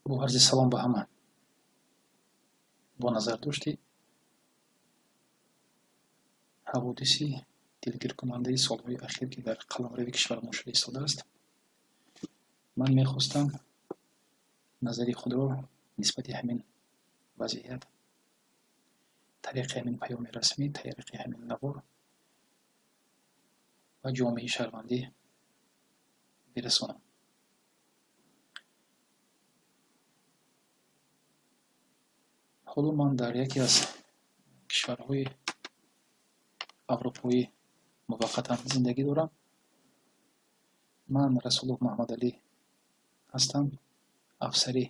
бо арзи салом ба ҳама. бо назар дошти ҳаводиси дилгиркунандаи солҳои ахир ки дар қаламрави кишвармон шуда истодааст, ман мехостам назари худро нисбати ҳамин вазъият тариқи ҳамин паёми расмӣ, тариқи ҳамин навор ва ҷомеаи шаҳрвандӣ бирасонам. ҳоло ман дар яке аз кишварҳои аврупоӣ муваққатан зиндагӣ дорам. ман Расулов Муҳаммадалӣ ҳастам. афсари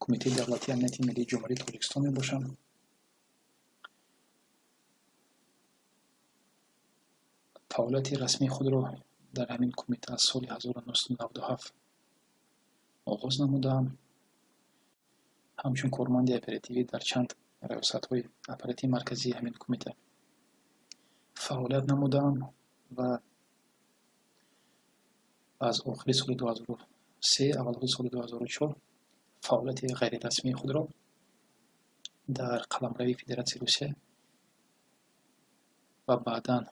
кумитаи давлатии амнияти миллии ҷумҳурии Тоҷикистон мебошам. фаъолияти расмии худро дар ҳамин кумита аз соли 1997 оғоз намудам. ҳамчун корманди оперативӣ дар чанд раёсатҳои оперативии марказии ҳамин кумита фаъолият намудам ва аз охири соли 2003 аввалҳои соли 2004 фаъолияти ғайрирасмии худро дар қаламрави Федератсияи Русия ва баъдан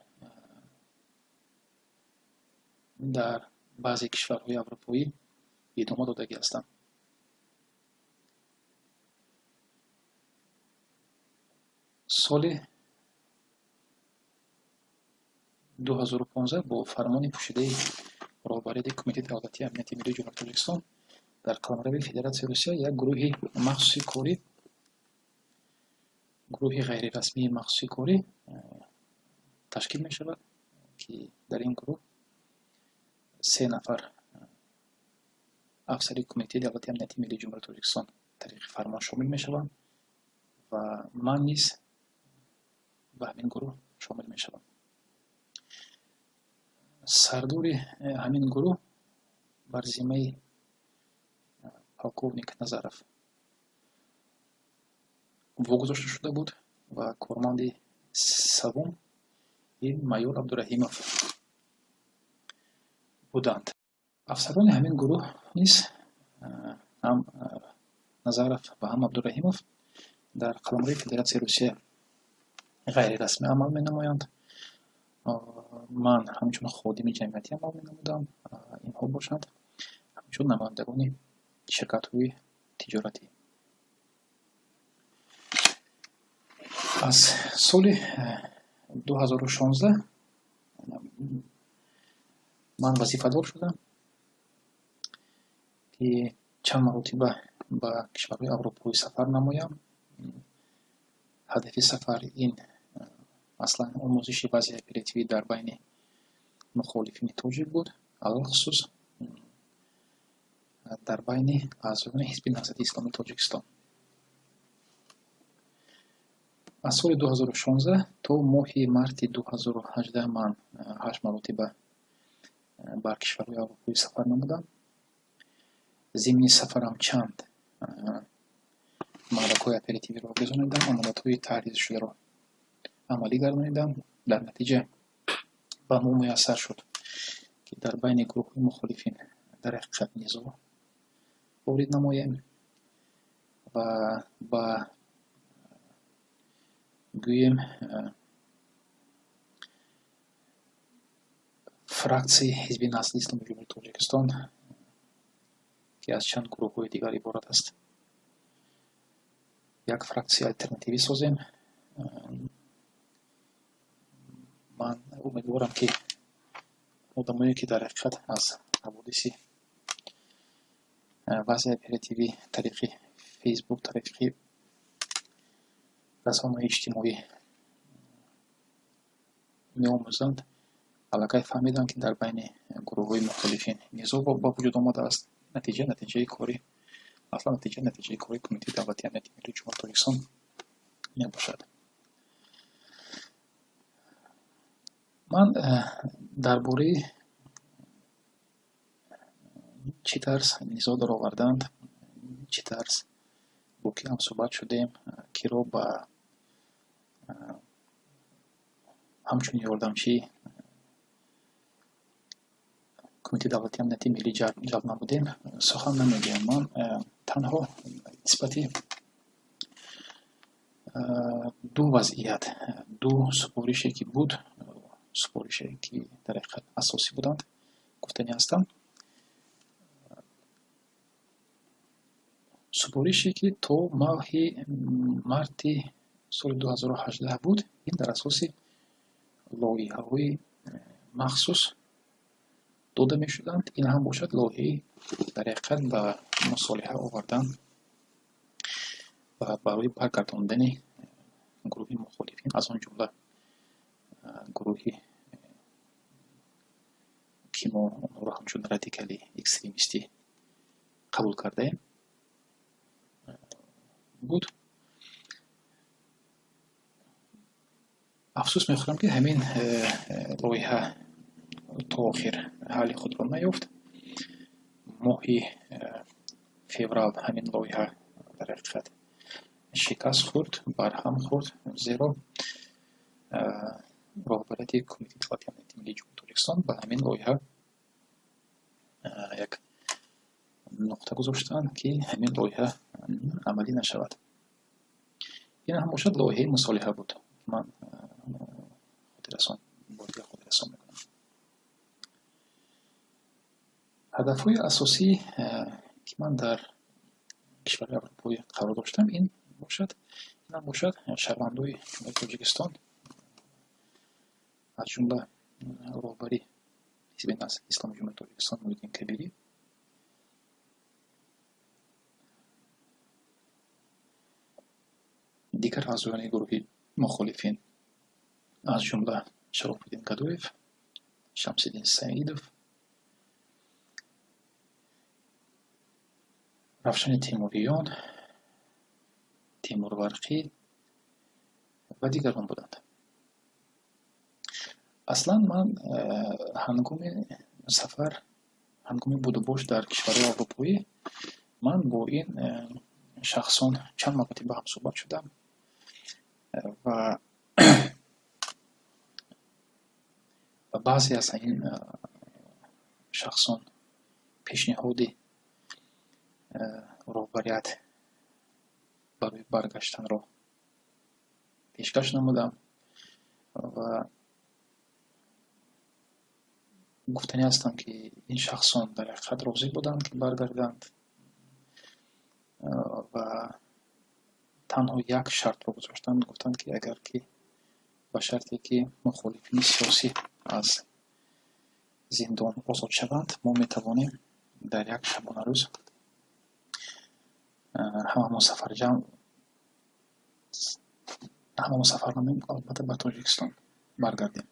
дар баъзе кишварҳои аврупоӣ идома додагӣ ҳастам. соли 2015 бо фармони пӯшидаи роҳбарияти кумитаи давлатии амнияти миллии ҷумҳурии Тоҷикистон дар қаламрави Федератсияи Русия як гурӯҳи махсуси корӣ, гурӯҳи ғайрирасмии махсуси корӣ ташкил мешавад ки дар ин гурӯҳ 3 нафар афсари кумитаи давлатии амнияти миллии ҷумҳурии Тоҷикистон тариқи фармон шомил мешаванд ва ман низ ба ҳамин гурӯҳ шомил мешавам. сардори ҳамин гурӯҳ бар зиммаи полковник Назаров вогузошта шуда буд ва корманди саввум ин майор Абдураҳимов буданд. афсарони ҳамин гурӯҳ низ ҳам Назаров ва ҳам Абдураҳимов дар қаламрави Федератсияи Русия ғайрирасмӣ амал менамоянд. ман ҳамчун ходими ҷамъиятӣ амал менамудам. инҳо бошанд ҳамчун намояндагони ширкатҳои тиҷоратӣ. аз соли 2016 ман вазифадор шудам ки чанд маротиба ба кишварҳои аврупоӣ сафар намоям. ҳадафи сафар ин аслан омӯзиши вазъи оперативӣ дар байни мухолифини тоҷик буд, алахусус дар байни аъзоёни ҳизби наҳзати исломии Тоҷикистон. аз соли 2016 то моҳи марти 2018 ман 8 маротиба бар кишварҳои аврупоӣ сафар намудам. зимни сафарам чанд маҳлакҳои оперативиро гузаронидам, амалиятҳои таҳриршударо амалӣ гардонидам. дар натиҷа ба мо муяссар шуд ки дар байни гурӯҳҳои мухолифин дар ҳақиқат низоъ ворид намоем ва ба гӯем фраксияи ҳизби наҳзати исломии ҷумҳурии Тоҷикистон ки аз чанд гурӯҳҳои дигар иборат аст, як фраксияи алтернативӣ созем. ман умедворам ки одамое ки дар ҳақиқат аз ҳаводиси вазъи оперативӣ тариқи фейсбук, тариқи расонаҳои иҷтимоӣ меомӯзанд, аллакай фаҳмиданд ки дар байни гурӯҳҳои мухолифин низоъ ба вуҷуд омадааст. натиҷаи кори аслан натиҷаи кори кумитаи давлатии амнияти миллии ҷумҳурии Тоҷикистон мебошад. ман дар бораи чӣ тарз низоъ дар оварданд, чӣ тарз бо кӣ ҳамсӯҳбат шудем, киро ба ҳамчун ёрдамчии کمیته دولتی امنیتی ملی جلب نمودیم سخن نمیگم. من تنها نسبتی دو وضعیت، دو سپارشی که بود، سپارشی که در حقیقت اساسی بودند گفتنی هستم. سپارشی که تو ماه مارت سال 2018 بود، این در اساس لایحه‌های مخصوص داده می شدند. این هم باشد لایحه در حقیقت به مصالحه آوردن و برای برگرداندن گروه مخالفین، از آن جمله گروهی که ما اون را همچون رادیکالی اکستریمیستی قبول کرده بود. افسوس میخورم که همین لایحه تا آخر حل خود را نیافت. ماه فوریه همین لایحه در حقیقت شکست خورد، برهم خورد، زیرا رهبریت کمیته اطلاعاتی امنیتی ملی جمهوری تاجیکستان به همین لایحه یک نقطه گذاشتند که همین لایحه عملی نشود. این هم باشد لایحه مصالحه بود. من خود رسان میکنم. هدفهای اساسی که من در کشور اروپایی قرار داشتم این هم باشد شهروندان جمهوری تاجیکستان از جمله رهبری حزب نهضت اسلامی جمهوری تاجیکستان محیدین کبیری، دیگر اعضایان گروه مخالفین از جمله شرافالدین گدویف، شمس‌الدین سعیدوف، روشن تیموریان، تیمور برقی و دیگران بودند. اصلا من هنگام بود و باش در کشورهای اروپایی من با این شخصان چند مرتبه با هم صحبت شدم و بعضی از این شخصان پیشنهاد رهبریت برای برگشتن را پیشکش نمودم و گفتنی هستم که این شخصان در حقیقت راضی بودند که برگردند و تنها یک شرط را گذاشتند. گفتند که اگر که با شرطی که مخالفین سیاسی از زندان آزاد شوند ما میتوانیم در یک شبانه روز همه مسافرانه البته به تاجیکستان برگردیم.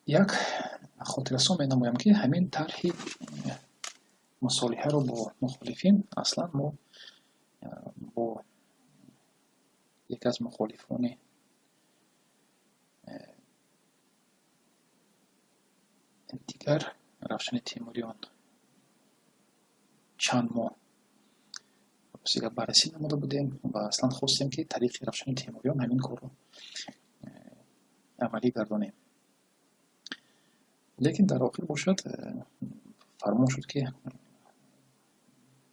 یک خاطررسان مینمایم که همین طرح مصالحه رو با مخالفین اصلا ما با یک از مخالفان دیگر روشن تیموریان چند ماه بررسی نموده بودیم و اصلا خواستیم که طریق روشن تیموریان همین کار رو عملی گردانیم. لیکن در آخر باشد فرمان شد که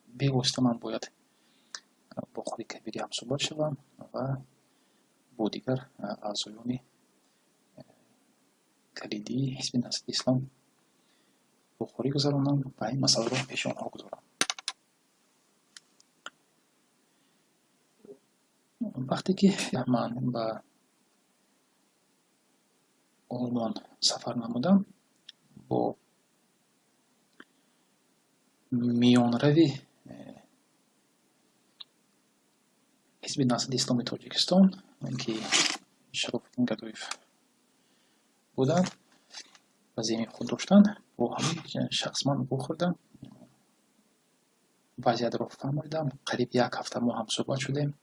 بی‌واسطه من باید با خود کبیری هم صحبت شوم و با دیگر اعضایان کلیدی حزب نهضت اسلام بخاری گذارانم و این مسئله را پیش آنها گذارم. وقتی که من به آلمان سفر نمودم با میانروی حزب نهضت اسلامی تاجیکستان که شرافالدین گدویف بودند و ذهن خود داشتند با همین شخص من بخوردم، وضعیت را فهمیدم. قریب یک هفته ما هم صحبت شدیم.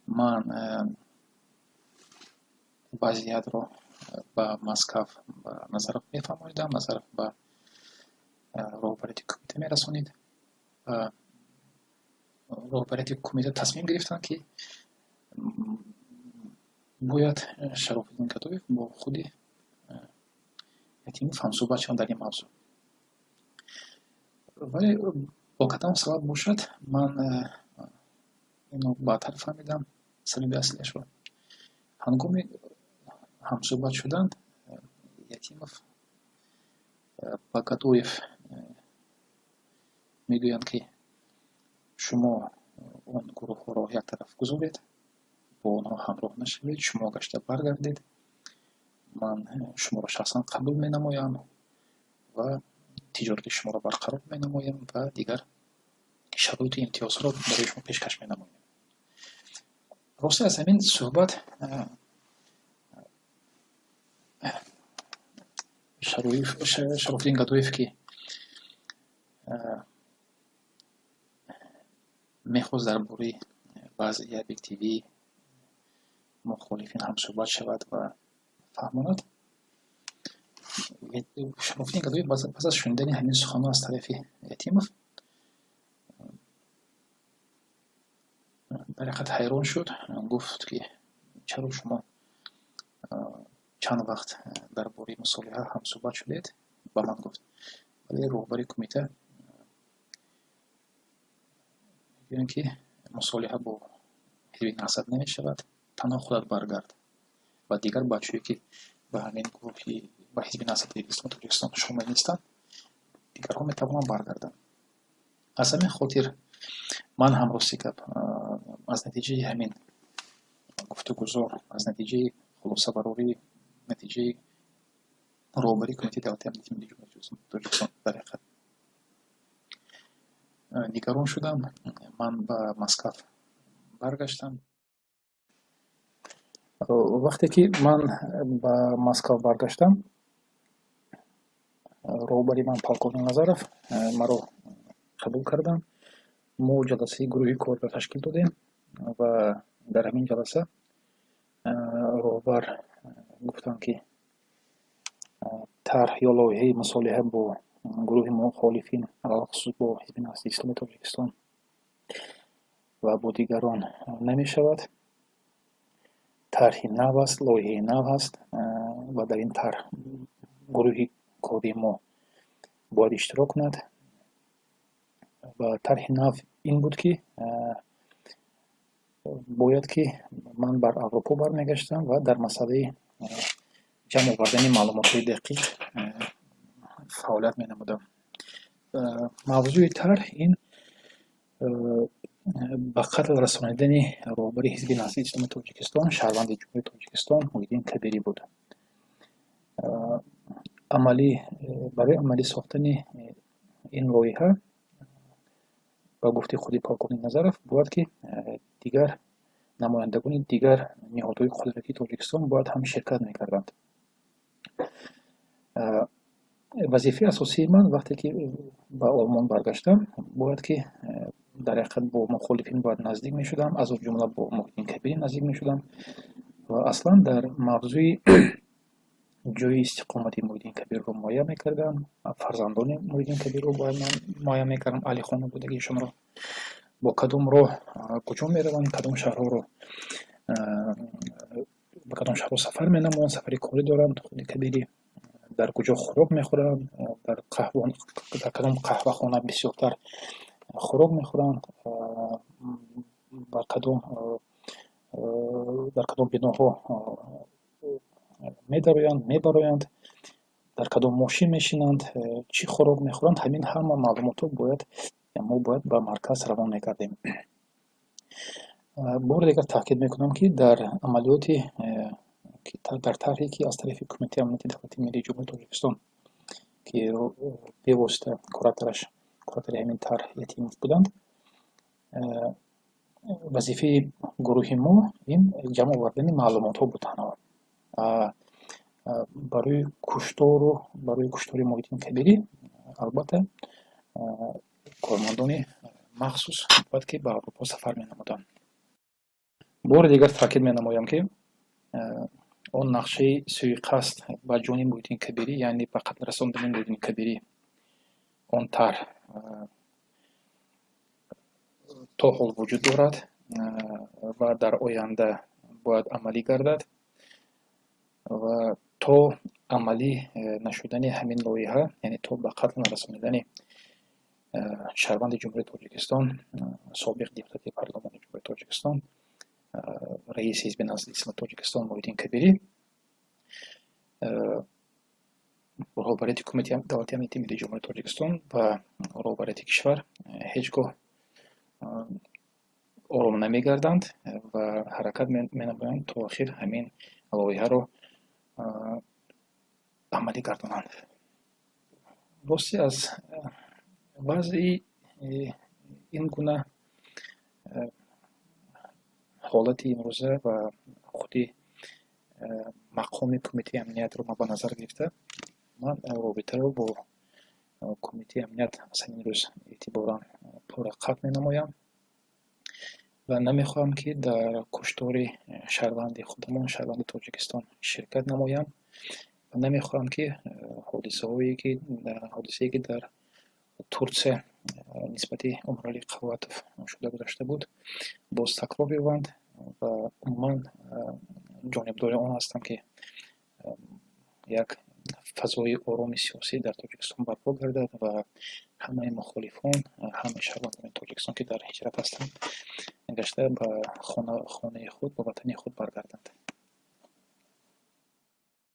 من وضعیت را به مسکو و نظرف میفهمیدم، نظرف به رهبریت کمیته میرسانید و رهبریت کمیته تصمیم گرفتند که باید شرافالدین گدویف با خود Ятимов ҳамсӯҳбат шаванд дар ин мавзӯъ. Вале бо кадом сабаб бошад, ман инро баъдтар фаҳмидам сабаби аслиашро. Ҳангоми ҳамсӯҳбат шудан, Ятимов ба Кадуев мегӯянд, ки шумо он гурӯҳҳоро як тараф гузоред, бо онҳо ҳамроҳ нашавед, шумо гашта баргардед, ман шуморо шахсан қабул менамоям ва тиҷорати шуморо барқарор менамоям ва дигар шароити имтиёзҳоро барои шумо пешкаш менамоям. рости аз ҳамин суҳбат Шарофиддин Кадуев, ки мехост дар бораи вазъи объективии мухолифин ҳамсӯҳбат шавад ва фаҳмонад, Шарофиддин Кадуев пас аз шунидани ҳамин суханҳо аз тарафи Ятимов дар ҳақиқат ҳайрон шуд. Гуфт, ки чаро шумо чанд вақт дар бораи мусолиҳа ҳамсӯҳбат шудед? Ба ман гуфт, вале роҳбари кумита мегӯянд, ки мусолиҳа бо ҳизби насаб намешавад, танҳо худат баргард ва дигар бачаҳое, ки ба ҳамин гурӯҳи ба ҳизби насаби Исломи Тоҷикистон шомил нестанд, дигарҳо метавонанд баргарданд. аз ҳамин хотир ман ҳам рости гап аз натиҷаи ҳамин гуфтугузор, аз натиҷаи хулосабарорӣ, натиҷаи роҳбари кумитаи давлати амнияти миллии ҷумҳурiyati Тоҷикистон дар ҳақиқат нигарон шудам. Ман ба Москав баргаштам. вақте ки ман ба Москав баргаштам, роҳбари ман полковник Назаров маро қабул карданд. мо ҷаласаи гурӯҳи корро ташкил додем ва дар ҳамин ҷаласа роҳбар гуфтанд, ки тарҳ ё лоиҳаи мусолиҳа бо гурӯҳи мухолифин, алахусус бо ҳизби насаби Исломи Тоҷикистон ва бо дигарон намешавад. тарҳи нав аст, лоиҳаи нав аст ва дар ин тарҳ гурӯҳи кори мо бояд иштирок кунад. ва тарҳи нав ин буд, ки бояд, ки ман бар Аврупо бармегаштам ва дар масъалаи ҷамъ овардани маълумотҳои дақиқ фаъолият менамудам. мавзӯи тарҳ ин ба қатл расонидани роҳбари ҳизби насаби Исломи Тоҷикистон, шаҳрванди ҷумҳурiyati Тоҷикистон Муҳиддин Кабирӣ буд. барои амалӣ сохтани ин лоиҳа ба гуфти худи полковник Назаров бояд, ки дигар намояндагони дигар ниҳодҳои қудратии Тоҷикистон бояд ҳам ширкат мекарданд. вазифаи асосии ман вақте ки ба Олмон баргаштам, бояд, ки дар ҳақиқат бо мухолифин бояд наздик мешудам, аз он ҷумла бо Муҳиддин Кабирӣ наздик мешудам ва аслан дар мавзӯи ҷои истиқомати Муҳиддин Кабирро муайян мекардам, фарзандони Муҳиддин Кабирро муайян мекардам, аҳли хонаводагиашонро, бо кадом роҳ куҷо мераванд, кадом шаҳрҳоро ба кадом шаҳрҳо сафар менамоянд, сафари корӣ доранд, худи Кабирӣ дар куҷо хӯрок мехӯранд, дар кадом қаҳвахона бисёртар хӯрок мехӯранд, дар кадом биноҳо медароянд, мебароянд, дар кадом мошин мешинанд, чӣ хӯрок мехӯранд. ҳамин ҳама маълумотҳо мо бояд ба марказ равон мекардем. бори дигар таъкид мекунам, ки дар амалиёти дар тарҳе, ки аз тарафи кумитаи амнияти давлати миллии ҷумҳурiyati Тоҷикистон, ки бевосита куратори ҳамин тарҳ Ятимов буданд, вазифаи гурӯҳи мо ин ҷамъ овардани маълумотҳо буд. танҳо барои куштори Муҳиддин Кабирӣ албатта кормандони махсус бояд, ки ба Аврупо сафар менамуданд. бори дигар таъкид менамоям, ки он нақшаи суиқасд ба ҷони Муҳиддин Кабирӣ, яъне ба қатл расондани Муҳиддин Кабирӣ, он тарҳ то ҳол вуҷуд дорад ва дар оянда бояд амалӣ гардад ва то عملی نشدن همین لایحه، یعنی تا به قتل نرسانیدن شهروند جمهوری تاجیکستان، سابق دیپلمات پارلمان جمهوری تاجیکستان، رئیس حزب نهضت اسلامی تاجیکستان محیدین کبیری، رهبری کمیته دولتی امنیتی ملی جمهوری تاجیکستان و رهبری کشور هیچگاه آرام نمیگردند و حرکت مینمایند تا آخر همین لایحه را عملی گردانند. راستی از وضع این گونه حالت امروزه و خودی مقام کمیته امنیت رو به نظر گرفته، من رابطه رو با کمیته امنیت از همین روز اعتبارا پور قطع نمایم و نمیخواهم که در کشتار شهروند خودمان، شهروند تاجیکستان شرکت نمایم و نمیخواهم که حادثه‌ای که در ترکیه نسبت عمرعلی قواتف شده گذشته بود باز تکرار بیوند و من جانبدار آن هستم که یک فضای آرام سیاسی در تاجیکستان برپا گردد و همه مخالفان، همه شهروندان تاجیکستان که در هجرت هستند گشته به خانه خود، به وطن خود برگردند.